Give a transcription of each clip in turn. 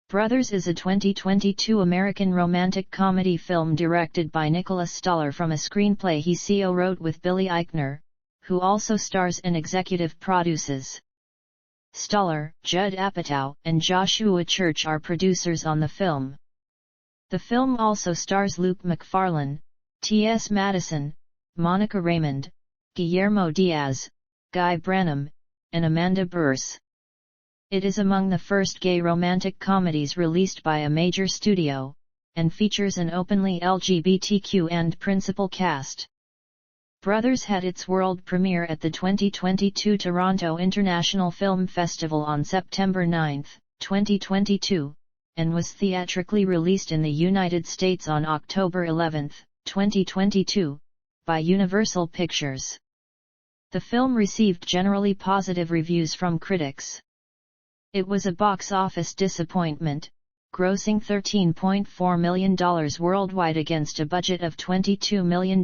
Brothers is a 2022 American romantic comedy film directed by Nicholas Stoller from a screenplay he co-wrote with Billy Eichner, who also stars and executive produces. Stoller, Judd Apatow, and Joshua Church are producers on the film. The film also stars Luke McFarlane, T.S. Madison, Monica Raymond, Guillermo Diaz, Guy Branum, and Amanda Burse. It is among the first gay romantic comedies released by a major studio, and features an openly LGBTQ and principal cast. Brothers had its world premiere at the 2022 Toronto International Film Festival on September 9, 2022, and was theatrically released in the United States on October 11, 2022, by Universal Pictures. The film received generally positive reviews from critics. It was a box office disappointment, grossing $13.4 million worldwide against a budget of $22 million.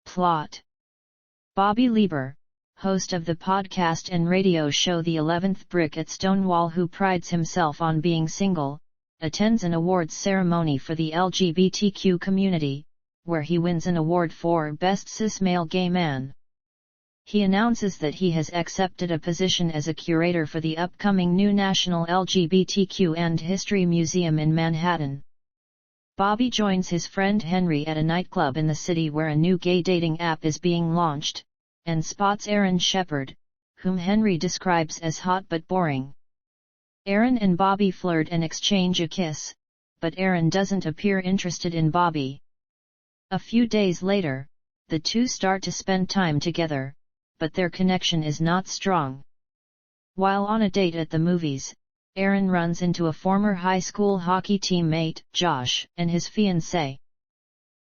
Plot: Bobby Lieber, host of the podcast and radio show The 11th Brick at Stonewall, who prides himself on being single, attends an awards ceremony for the LGBTQ community, where he wins an award for Best Cis Male Gay Man. He announces that he has accepted a position as a curator for the upcoming new National LGBTQ and History Museum in Manhattan. Bobby joins his friend Henry at a nightclub in the city where a new gay dating app is being launched, and spots Aaron Shepard, whom Henry describes as hot but boring. Aaron and Bobby flirt and exchange a kiss, but Aaron doesn't appear interested in Bobby. A few days later, the two start to spend time together, but their connection is not strong. While on a date at the movies, Aaron runs into a former high school hockey teammate, Josh, and his fiancée.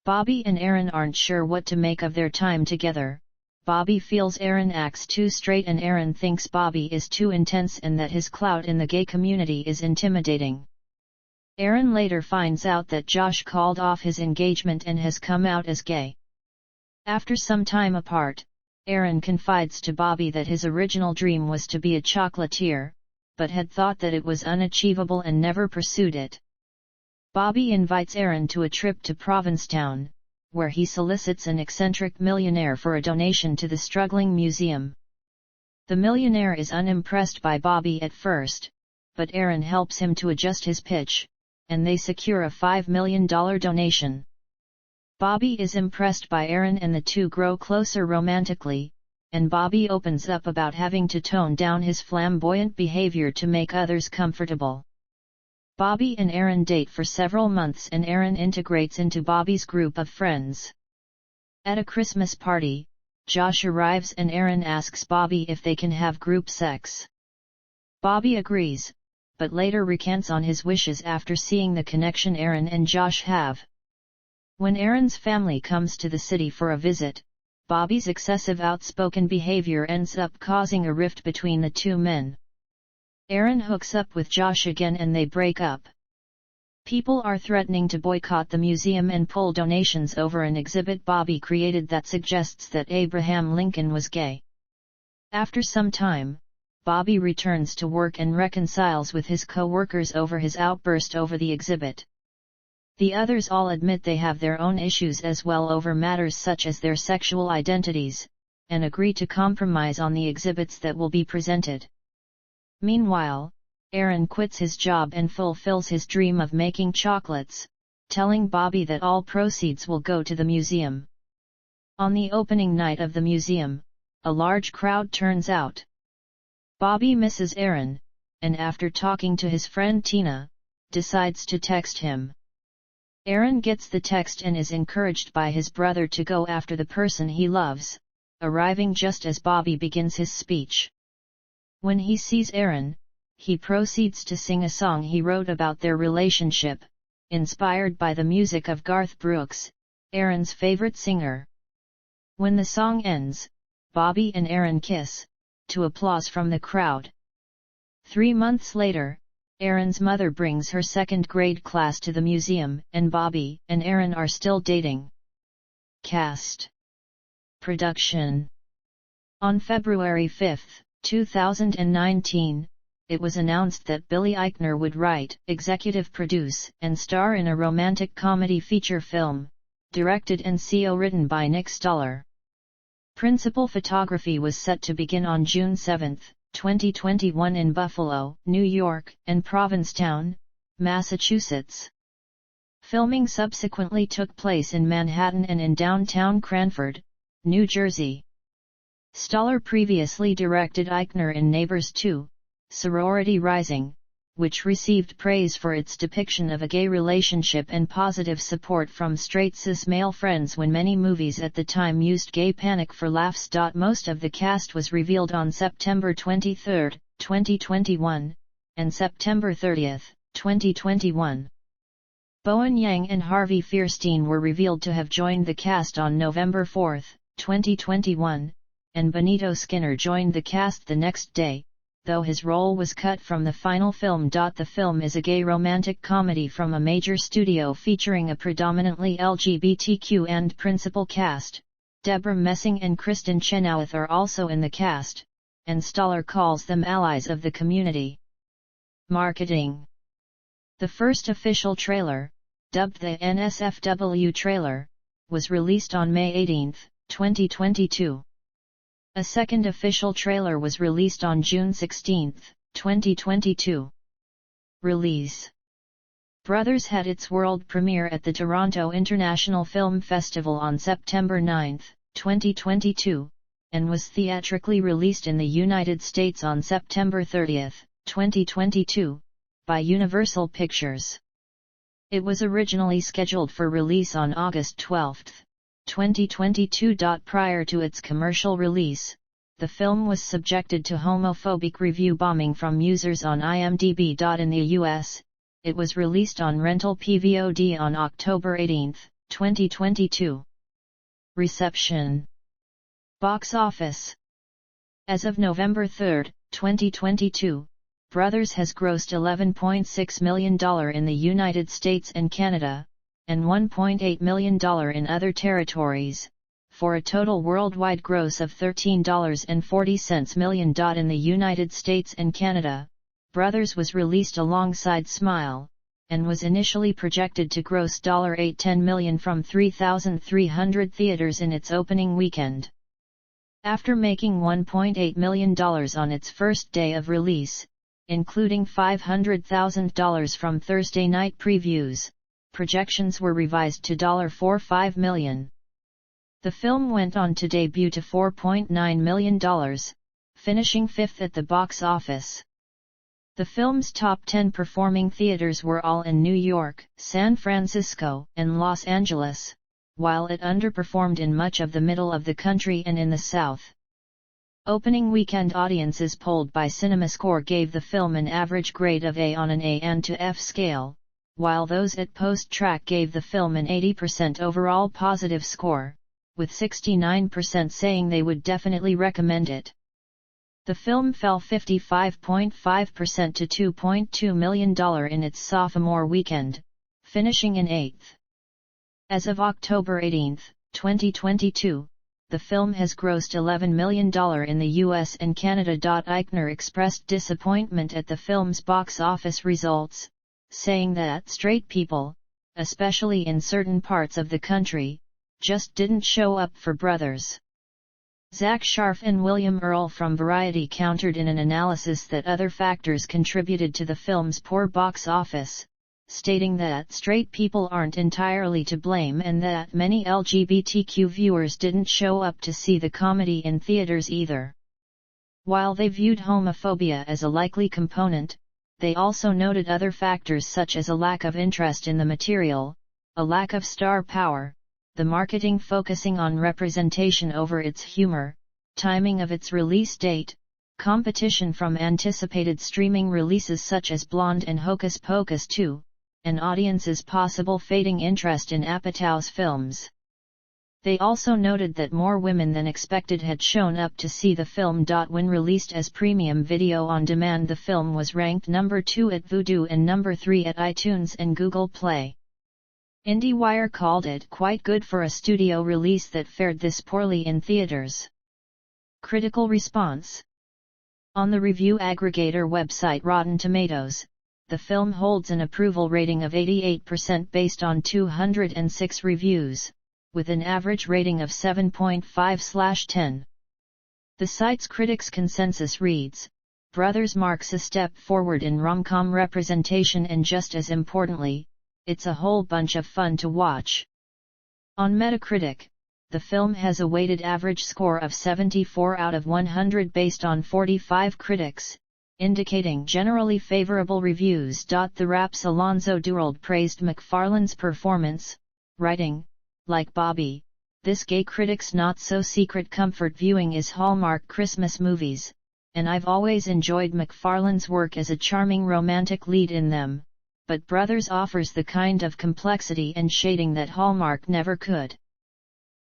Bobby and Aaron aren't sure what to make of their time together. Bobby feels Aaron acts too straight and Aaron thinks Bobby is too intense and that his clout in the gay community is intimidating. Aaron later finds out that Josh called off his engagement and has come out as gay. After some time apart, Aaron confides to Bobby that his original dream was to be a chocolatier, but had thought that it was unachievable and never pursued it. Bobby invites Aaron to a trip to Provincetown, where he solicits an eccentric millionaire for a donation to the struggling museum. The millionaire is unimpressed by Bobby at first, but Aaron helps him to adjust his pitch, and they secure a $5 million donation. Bobby is impressed by Aaron and the two grow closer romantically, and Bobby opens up about having to tone down his flamboyant behavior to make others comfortable. Bobby and Aaron date for several months and Aaron integrates into Bobby's group of friends. At a Christmas party, Josh arrives and Aaron asks Bobby if they can have group sex. Bobby agrees, but later recants on his wishes after seeing the connection Aaron and Josh have. When Aaron's family comes to the city for a visit, Bobby's excessive outspoken behavior ends up causing a rift between the two men. Aaron hooks up with Josh again and they break up. People are threatening to boycott the museum and pull donations over an exhibit Bobby created that suggests that Abraham Lincoln was gay. After some time, Bobby returns to work and reconciles with his co-workers over his outburst over the exhibit. The others all admit they have their own issues as well over matters such as their sexual identities, and agree to compromise on the exhibits that will be presented. Meanwhile, Aaron quits his job and fulfills his dream of making chocolates, telling Bobby that all proceeds will go to the museum. On the opening night of the museum, a large crowd turns out. Bobby misses Aaron, and after talking to his friend Tina, decides to text him. Aaron gets the text and is encouraged by his brother to go after the person he loves, arriving just as Bobby begins his speech. When he sees Aaron, he proceeds to sing a song he wrote about their relationship, inspired by the music of Garth Brooks, Aaron's favorite singer. When the song ends, Bobby and Aaron kiss, to applause from the crowd. 3 months later, Aaron's mother brings her second-grade class to the museum, and Bobby and Aaron are still dating. Cast. Production. On February 5, 2019, it was announced that Billy Eichner would write, executive produce, and star in a romantic comedy feature film, directed and co-written by Nick Stoller. Principal photography was set to begin on June 7, 2021 in Buffalo, New York, and Provincetown, Massachusetts. Filming subsequently took place in Manhattan and in downtown Cranford, New Jersey. Stoller previously directed Eichner in Neighbors 2, Sorority Rising, which received praise for its depiction of a gay relationship and positive support from straight cis male friends when many movies at the time used gay panic for laughs. Most of the cast was revealed on September 23, 2021, and September 30, 2021. Bowen Yang and Harvey Fierstein were revealed to have joined the cast on November 4, 2021, and Benito Skinner joined the cast the next day, though his role was cut from the final film. The film is a gay romantic comedy from a major studio featuring a predominantly LGBTQ and principal cast. Deborah Messing and Kristen Chenoweth are also in the cast, and Stoller calls them allies of the community. Marketing. The first official trailer, dubbed the NSFW trailer, was released on May 18, 2022. A second official trailer was released on June 16, 2022. Release. Brothers had its world premiere at the Toronto International Film Festival on September 9, 2022, and was theatrically released in the United States on September 30, 2022, by Universal Pictures. It was originally scheduled for release on August 12, 2022. Prior to its commercial release, the film was subjected to homophobic review bombing from users on IMDb. In the US, it was released on rental PVOD on October 18, 2022. Reception. Box office. As of November 3, 2022, Brothers has grossed $11.6 million in the United States and Canada, and $1.8 million in other territories, for a total worldwide gross of $13.40 million. In the United States and Canada, Brothers was released alongside Smile, and was initially projected to gross $810 million from 3,300 theaters in its opening weekend. After making $1.8 million on its first day of release, including $500,000 from Thursday night previews, projections were revised to $45 million. The film went on to debut to $4.9 million, finishing fifth at the box office. The film's top 10 performing theaters were all in New York, San Francisco, and Los Angeles, while it underperformed in much of the middle of the country and in the South. Opening weekend audiences polled by CinemaScore gave the film an average grade of A on an A and to F scale, while those at Post-Track gave the film an 80% overall positive score, with 69% saying they would definitely recommend it. The film fell 55.5% to $2.2 million in its sophomore weekend, finishing in 8th. As of October 18, 2022, the film has grossed $11 million in the US and Canada. Eichner expressed disappointment at the film's box office results, saying that straight people, especially in certain parts of the country, just didn't show up for Brothers. Zach Sharf and William Earle from Variety countered in an analysis that other factors contributed to the film's poor box office, stating that straight people aren't entirely to blame and that many LGBTQ viewers didn't show up to see the comedy in theaters either. While they viewed homophobia as a likely component, they also noted other factors such as a lack of interest in the material, a lack of star power, the marketing focusing on representation over its humor, timing of its release date, competition from anticipated streaming releases such as Blonde and Hocus Pocus 2, and audiences' possible fading interest in Apatow's films. They also noted that more women than expected had shown up to see the film. When released as premium video on demand, the film was ranked number 2 at Vudu and number 3 at iTunes and Google Play. IndieWire called it quite good for a studio release that fared this poorly in theaters. Critical response. On the review aggregator website Rotten Tomatoes, the film holds an approval rating of 88% based on 206 reviews, with an average rating of 7.5/10. The site's critics' consensus reads, "Brothers marks a step forward in rom-com representation and just as importantly, it's a whole bunch of fun to watch." On Metacritic, the film has a weighted average score of 74 out of 100 based on 45 critics, indicating generally favorable reviews. The Rap's Alonzo Durald praised McFarlane's performance, writing, "Like Bobby, this gay critic's not-so-secret comfort viewing is Hallmark Christmas movies, and I've always enjoyed McFarlane's work as a charming romantic lead in them, but Brothers offers the kind of complexity and shading that Hallmark never could.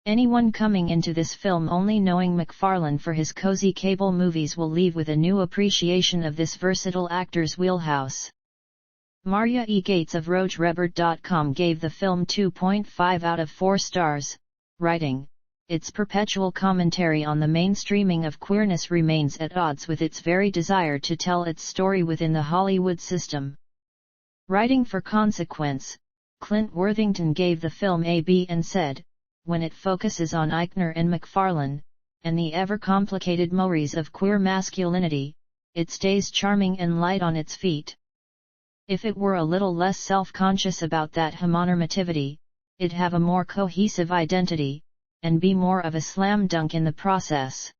Anyone coming into this film only knowing McFarlane for his cozy cable movies will leave with a new appreciation of this versatile actor's wheelhouse." Maria E. Gates of RogeRebert.com gave the film 2.5 out of 4 stars, writing, "Its perpetual commentary on the mainstreaming of queerness remains at odds with its very desire to tell its story within the Hollywood system." Writing for Consequence, Clint Worthington gave the film a B and said, "When it focuses on Eichner and McFarlane, and the ever-complicated mores of queer masculinity, it stays charming and light on its feet. If it were a little less self-conscious about that heteronormativity, it'd have a more cohesive identity, and be more of a slam dunk in the process."